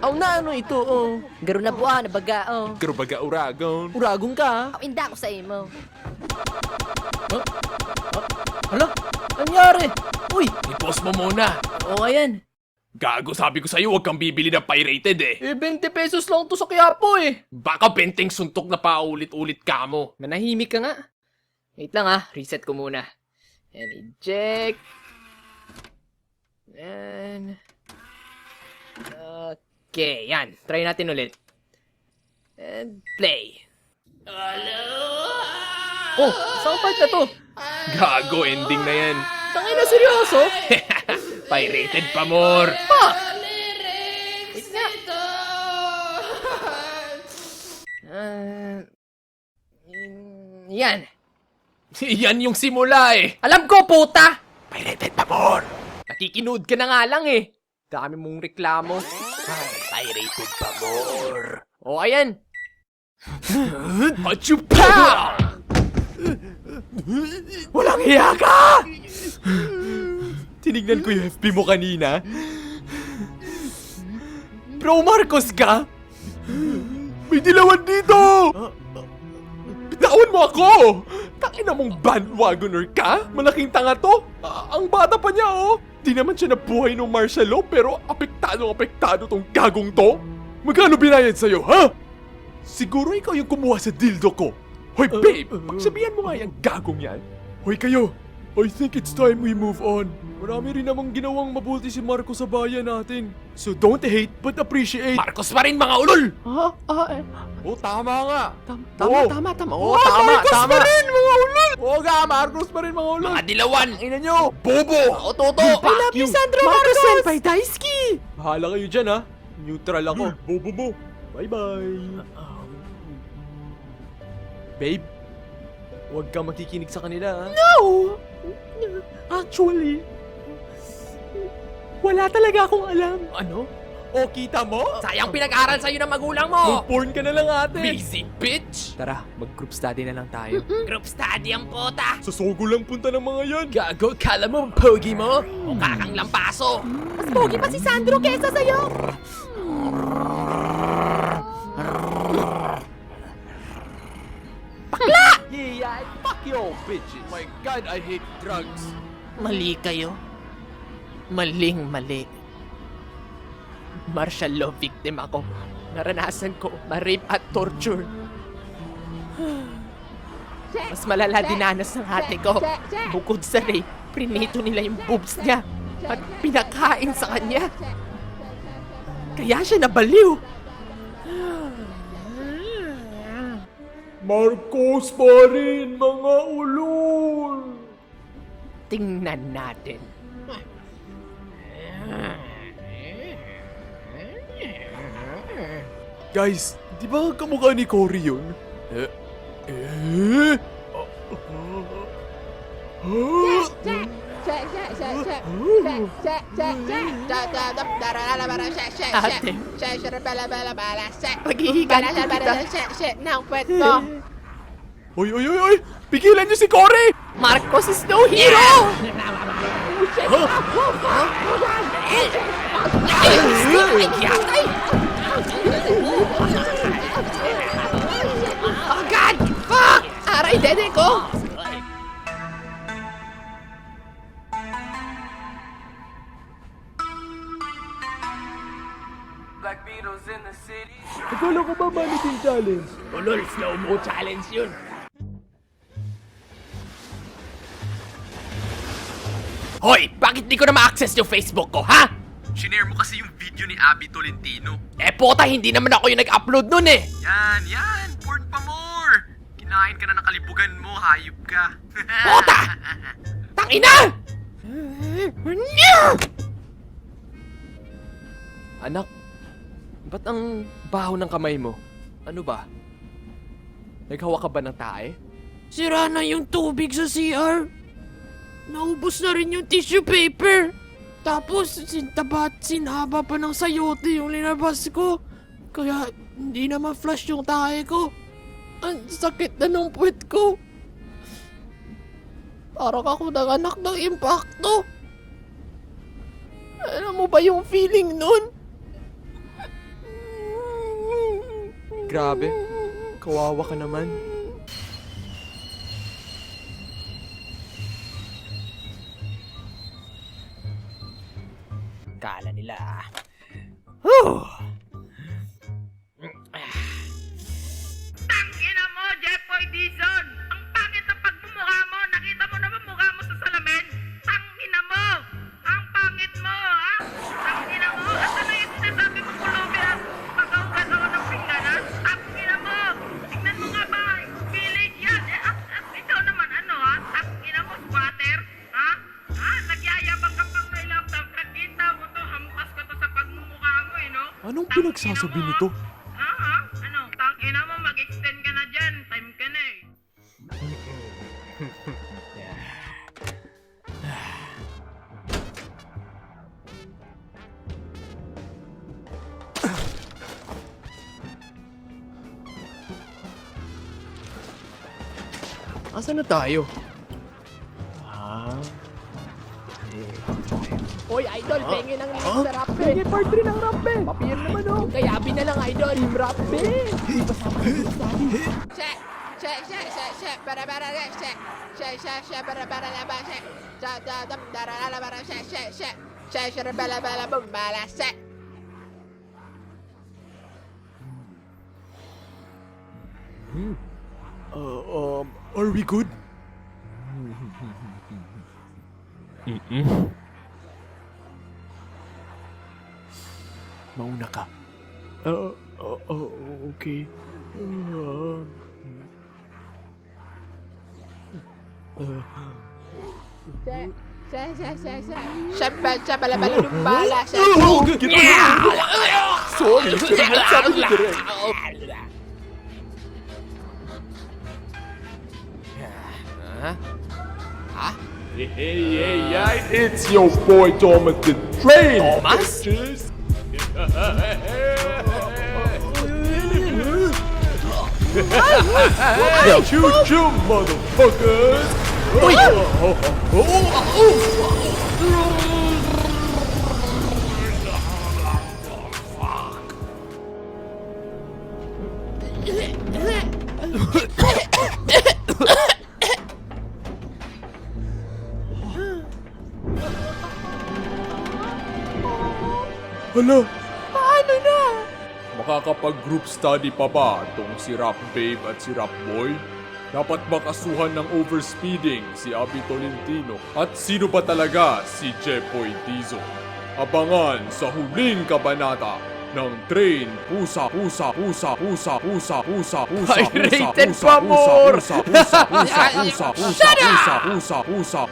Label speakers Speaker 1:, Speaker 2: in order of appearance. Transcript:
Speaker 1: Aw na ano ito, oh.
Speaker 2: Garo na buwan, nabaga, oh.
Speaker 3: Pero baga uragon.
Speaker 1: Uragong ka,
Speaker 2: Aw, inda ko sa imo.
Speaker 1: Hala, nangyari? Uy,
Speaker 3: I-post mo muna.
Speaker 1: o ayan.
Speaker 3: Gago, sabi ko sa'yo, huwag kang bibili ng pirated eh.
Speaker 1: 20 pesos lang to sa Quiapo eh.
Speaker 3: Baka benteng suntok na paulit-ulit ka mo.
Speaker 1: Manahimik ka nga. Wait lang reset ko muna. And eject. And... Okay, yan. Try natin ulit. And play. Oh, saan part na to?
Speaker 3: Gago, ending na yan.
Speaker 1: Tangin na seryoso?
Speaker 3: Pirated pa more.
Speaker 1: Wait nga. Yan.
Speaker 3: Yan yung simula eh.
Speaker 1: Alam ko, puta!
Speaker 3: Pirated pa more.
Speaker 1: Nakikinood ka na nga lang eh. Dami mong reklamo.
Speaker 3: Pirated pa more.
Speaker 1: O, ayan.
Speaker 3: Pachupa!
Speaker 1: Walang hiya ka!
Speaker 3: Tinignan ko yung FB mo kanina.
Speaker 1: Bro Marcos ka?
Speaker 3: May dilawan dito! Bitawan mo ako! Tangina mong bandwagoner ka? Malaking tanga to? Ang bata pa niya oh! Di naman siya nabuhay ng martial law pero apektado tong gagong to? Magkano binayad sa'yo, ha? Siguro ikaw yung kumuha sa dildo ko. Hoy babe, pagsabihan mo nga yung gagong yan. Hoy kayo, I think it's time we move on. Marami rin namang ginawang mabuti si Marcos sa bayan natin. So don't hate but appreciate. Marcos pa rin mga ulol! Oh, tama nga.
Speaker 1: Tama.
Speaker 3: Oh, Marcos pa rin mga ulol! Oo nga, Marcos pa rin mga ulol.
Speaker 1: Mga dilawan!
Speaker 3: Ina nyo! Bobo!
Speaker 1: O, Toto!
Speaker 3: I love you, Sandro
Speaker 1: Marcos!
Speaker 3: Marcos!
Speaker 1: Senpai Daisuke!
Speaker 3: Bahala kayo dyan ha. Neutral ako. Bobo mo. Bye-bye. Babe, huwag ka makikinig sa kanila ha.
Speaker 1: No! Actually, wala talaga akong alam.
Speaker 3: Ano? O, kita mo?
Speaker 1: Sayang pinag-aral sa'yo ng magulang mo!
Speaker 3: Mag-porn ka na lang ate.
Speaker 1: Busy bitch!
Speaker 3: Tara, mag-group study na lang tayo.
Speaker 1: Group study ang puta!
Speaker 3: Sa Sogo lang punta ng mga yan.
Speaker 1: Gago, kala mo pogi mo? Mukha kang lampaso! Mas pogi pa si Sandro kesa sa'yo! Bakla!
Speaker 3: Yeah, fuck you, bitches. My God, I hate drugs.
Speaker 1: Mali kayo. Maling-mali. Martial law victim ako. Naranasan ko ma-rape at torture. Mas malala dinanas ng ate ko. Bukod sa rape, prinito nila yung boobs niya at pinakain sa kanya. Kaya siya nabaliw.
Speaker 3: Marcos pa rin, mga ulol.
Speaker 1: Tingnan natin.
Speaker 3: Guys, di ba kamukha ni Cory yun?
Speaker 1: Ate, paghihigan ko kita.
Speaker 2: ng puwet ko.
Speaker 3: Oy! Pigilan niyo si Cory!
Speaker 1: Marcos is no hero! Oh God! Fuck! Aray, dede ko!
Speaker 3: Akala ko ba mannequin challenge?
Speaker 1: Ulol, slow mo challenge yun. Hoy! Bakit di ko na ma-access yung Facebook ko, ha?
Speaker 4: Shinare mo kasi yung video ni Abby Tolentino.
Speaker 1: Eh, puta, hindi naman ako yung nag-upload nun eh.
Speaker 4: Yan, porn pa more. Kinain ka na ng kalibugan mo, hayop ka.
Speaker 1: Puta! Tangina!
Speaker 3: Anak, ba't ang baho ng kamay mo? Ano ba? Naghawa ka ba ng tae?
Speaker 1: Sira na yung tubig sa CR. Naubos na rin yung tissue paper. Tapos, sinhaba pa ng sayote yung linabas ko. Kaya, hindi na ma-flush yung tae ko. Ang sakit na ng puwet ko. Parang ako nanganak ng impacto. Alam mo ba yung feeling nun?
Speaker 3: Grabe. Kawawa ka naman.
Speaker 5: Kala nila.
Speaker 6: Tangina mo, Jeffoy Dizon! Ang pangit ng pagmumukha mo! Nakita mo naman mukha mo sa salamin? Tangina mo! Ang pangit mo, ha? Tangina mo! Asa na yung sinasabi mo Colombia? Pagkaugat-o ng pingganan? Tangina mo! Tingnan mo nga ba? Village yan! At ikaw naman ano, ha? Tangina mo, squatter? Ha? Ha? Nagyayabang ka pang may laptop. Nakita mo to, hampas ko to sa pagmumukha mo, no?
Speaker 3: Anong pinagsasabi nito?
Speaker 6: Ha? Ha? Ano? Tangina mo, mag-extend ka na dyan. Time ka na eh.
Speaker 1: Asan na tayo?
Speaker 5: Hoy, idol, pengen ang link sa rap eh. Pengen part 3 ng rap eh. Papir naman oh. Kayabi na lang, idol. Team rap eh.
Speaker 3: Are we good? Mauna ka. Okay. Sorry, sabi niyo direct. Hey, it's your boy Thomas the Train. Thomas? Choo-choo, motherfuckers! Hala!
Speaker 1: Paano na?
Speaker 3: Makakapag-group study pa ba itong si Rap Babe at si Rap Boy? Dapat makasuhan ng overspeeding si Abby Tolentino? At sino ba talaga si Jeffoy Dizon? Abangan sa huling kabanata ng Train Pusa Pusa Pusa Pusa Pusa Pusa Pusa
Speaker 1: Pirated pa more!
Speaker 3: Pusa Pusa Pusa Pusa Pusa Pusa Pusa Pusa